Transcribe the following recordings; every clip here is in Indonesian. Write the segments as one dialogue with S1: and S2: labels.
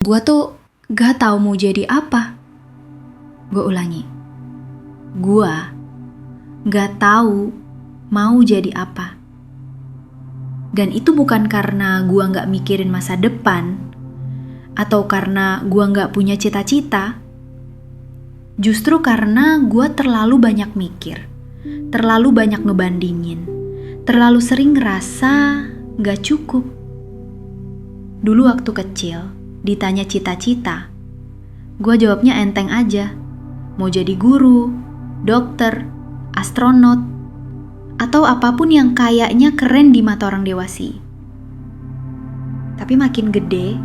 S1: Gua tuh gak tahu mau jadi apa. Gue ulangi. Gua gak tahu mau jadi apa. Dan itu bukan karena gua gak mikirin masa depan atau karena gua gak punya cita-cita. Justru karena gua terlalu banyak mikir, terlalu banyak ngebandingin, terlalu sering ngerasa gak cukup. Dulu waktu kecil, ditanya cita-cita, gue jawabnya enteng aja. Mau jadi guru, dokter, astronot, atau apapun yang kayaknya keren di mata orang dewasa. Tapi makin gede,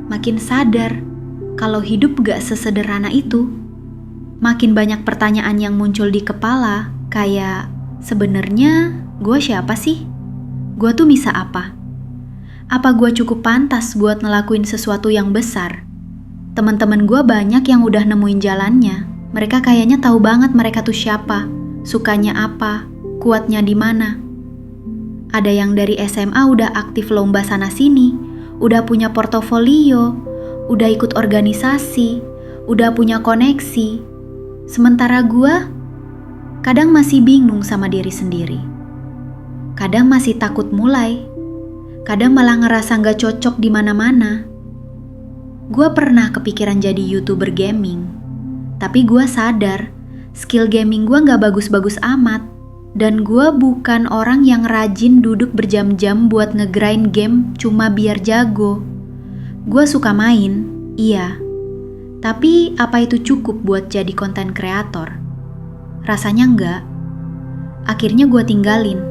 S1: makin sadar kalau hidup gak sesederhana itu. Makin banyak pertanyaan yang muncul di kepala, kayak sebenarnya gue siapa sih? Gue tuh bisa apa? Apa gue cukup pantas buat ngelakuin sesuatu yang besar? Teman-teman gue banyak yang udah nemuin jalannya. Mereka kayaknya tahu banget mereka tuh siapa, sukanya apa, kuatnya di mana. Ada yang dari SMA udah aktif lomba sana-sini, udah punya portofolio, udah ikut organisasi, udah punya koneksi. Sementara gue kadang masih bingung sama diri sendiri. Kadang masih takut mulai. Kadang malah ngerasa gak cocok di mana-mana. Gue pernah kepikiran jadi YouTuber gaming, tapi gue sadar skill gaming gue gak bagus-bagus amat, dan gue bukan orang yang rajin duduk berjam-jam buat ngegrind game cuma biar jago. Gue suka main, iya, tapi apa itu cukup buat jadi konten kreator? Rasanya enggak. Akhirnya gue tinggalin.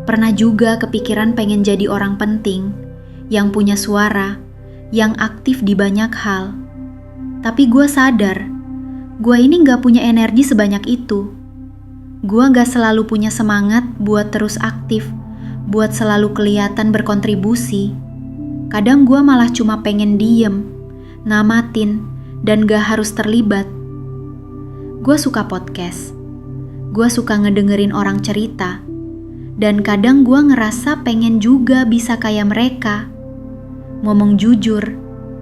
S1: Pernah juga kepikiran pengen jadi orang penting, yang punya suara, yang aktif di banyak hal. Tapi gue sadar, gue ini gak punya energi sebanyak itu. Gue gak selalu punya semangat buat terus aktif, buat selalu kelihatan berkontribusi. Kadang gue malah cuma pengen diem, ngamatin, dan gak harus terlibat. Gue suka podcast, gue suka ngedengerin orang cerita, dan kadang gue ngerasa pengen juga bisa kayak mereka. Ngomong jujur,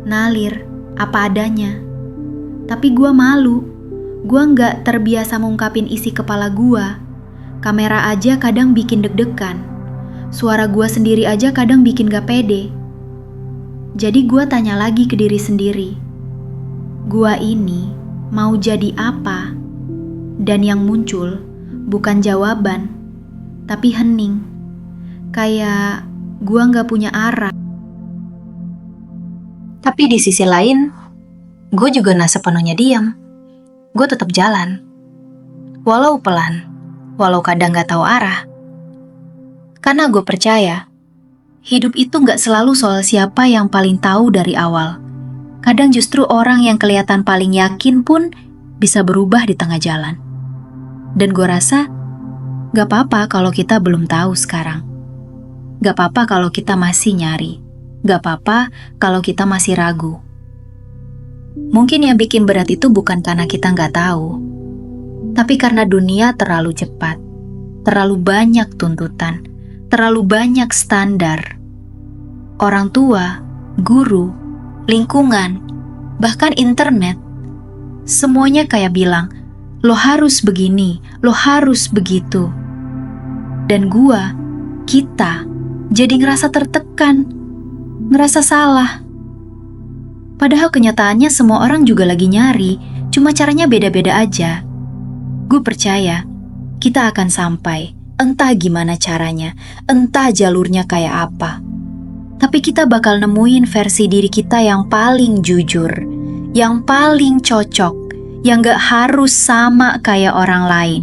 S1: nalir, apa adanya. Tapi gue malu, gue gak terbiasa ngungkapin isi kepala gue. Kamera aja kadang bikin deg-degan. Suara gue sendiri aja kadang bikin gak pede. Jadi gue tanya lagi ke diri sendiri. Gue ini mau jadi apa? Dan yang muncul bukan jawaban, tapi hening. Kayak gue gak punya arah.
S2: Tapi di sisi lain, gue juga gak sepenuhnya diam. Gue tetap jalan. Walau pelan, walau kadang gak tahu arah. Karena gue percaya, hidup itu gak selalu soal siapa yang paling tahu dari awal. Kadang justru orang yang kelihatan paling yakin pun bisa berubah di tengah jalan. Dan gue rasa, gak apa-apa kalau kita belum tahu sekarang. Gak apa-apa kalau kita masih nyari. Gak apa-apa kalau kita masih ragu. Mungkin yang bikin berat itu bukan karena kita gak tahu, tapi karena dunia terlalu cepat, terlalu banyak tuntutan, terlalu banyak standar. Orang tua, guru, lingkungan, bahkan internet, semuanya kayak bilang, lo harus begini, lo harus begitu. Dan kita, jadi ngerasa tertekan, ngerasa salah. Padahal kenyataannya semua orang juga lagi nyari, cuma caranya beda-beda aja. Gue percaya, kita akan sampai, entah gimana caranya, entah jalurnya kayak apa. Tapi kita bakal nemuin versi diri kita yang paling jujur, yang paling cocok, yang gak harus sama kayak orang lain.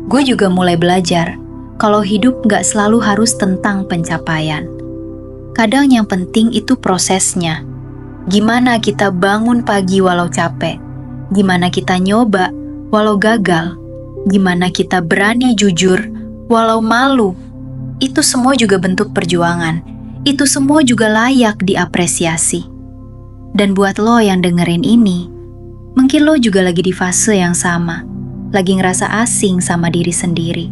S2: Gue juga mulai belajar kalau hidup gak selalu harus tentang pencapaian. Kadang yang penting itu prosesnya. Gimana kita bangun pagi walau capek, gimana kita nyoba walau gagal, gimana kita berani jujur walau malu. Itu semua juga bentuk perjuangan. Itu semua juga layak diapresiasi. Dan buat lo yang dengerin ini, mungkin lo juga lagi di fase yang sama. Lagi ngerasa asing sama diri sendiri.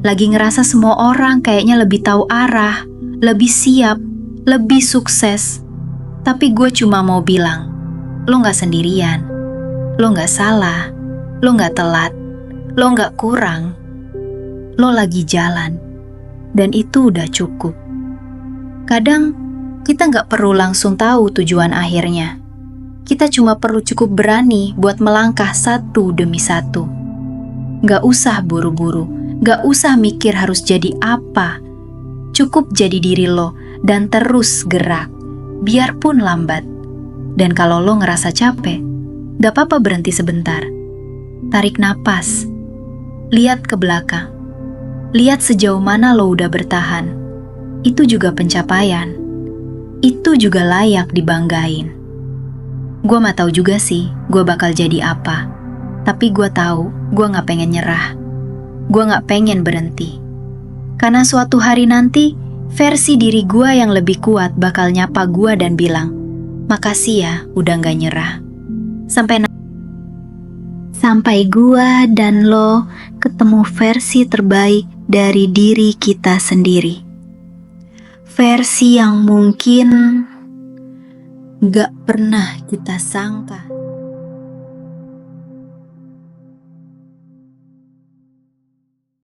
S2: Lagi ngerasa semua orang kayaknya lebih tahu arah, lebih siap,
S1: lebih sukses. Tapi gue cuma mau bilang, lo gak sendirian, lo gak salah, lo gak telat, lo gak kurang, lo lagi jalan. Dan itu udah cukup. Kadang kita gak perlu langsung tahu tujuan akhirnya. Kita cuma perlu cukup berani buat melangkah satu demi satu. Gak usah buru-buru, gak usah mikir harus jadi apa. Cukup jadi diri lo dan terus gerak, biarpun lambat. Dan kalau lo ngerasa capek, gak apa-apa berhenti sebentar. Tarik napas, lihat ke belakang. Lihat sejauh mana lo udah bertahan. Itu juga pencapaian. Itu juga layak dibanggain. Gue gak tahu juga sih gue bakal jadi apa. Tapi gue tahu gue gak pengen nyerah. Gue gak pengen berhenti. Karena suatu hari nanti, versi diri gue yang lebih kuat bakal nyapa gue dan bilang, makasih ya udah gak nyerah. Sampai gue dan lo ketemu versi terbaik dari diri kita sendiri. Versi yang mungkin gak pernah kita sangka.